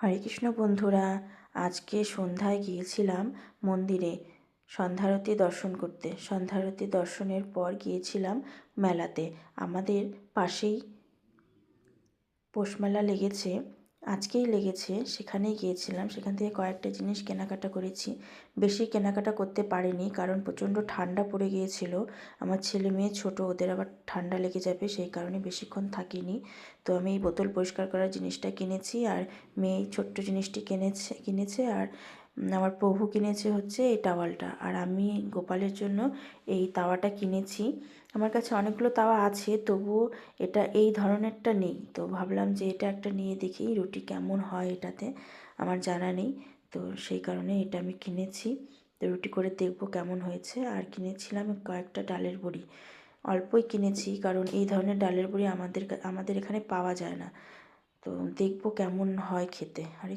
হরে কৃষ্ণ বন্ধুরা, আজকে সন্ধ্যায় গিয়েছিলাম মন্দিরে সন্ধ্যারতি দর্শন করতে। সন্ধ্যারতি দর্শনের পর গিয়েছিলাম মেলাতে। আমাদের পাশেই পৌষমেলা লেগেছে, আজকেই লেগেছে, সেখানেই গিয়েছিলাম। সেখান থেকে কয়েকটা জিনিস কেনাকাটা করেছি। বেশি কেনাকাটা করতে পারিনি কারণ প্রচণ্ড ঠান্ডা পড়ে গিয়েছিল। আমার ছেলে মেয়ে ছোটো, ওদের আবার ঠান্ডা লেগে যাবে, সেই কারণে বেশিক্ষণ থাকিনি। তো আমি এই বোতল পরিষ্কার করার জিনিসটা কিনেছি, আর মেয়ে এই ছোট্ট জিনিসটি কিনেছে আর আমার প্রভু কিনেছে হচ্ছে এই টাওয়ালটা, আর আমি গোপালের জন্য এই তাওয়াটা কিনেছি। আমার কাছে অনেকগুলো তাওয়া আছে, তবুও এটা এই ধরনেরটা নেই, তো ভাবলাম যে এটা একটা নিয়ে দেখি রুটি কেমন হয় এটাতে, আমার জানা নেই। তো সেই কারণে এটা আমি কিনেছি, তো রুটি করে দেখবো কেমন হয়েছে। আর কিনেছিলাম কয়েকটা ডালের বড়ি, অল্পই কিনেছি কারণ এই ধরনের ডালের বড়ি আমাদের এখানে পাওয়া যায় না। তো দেখবো কেমন হয় খেতে। আর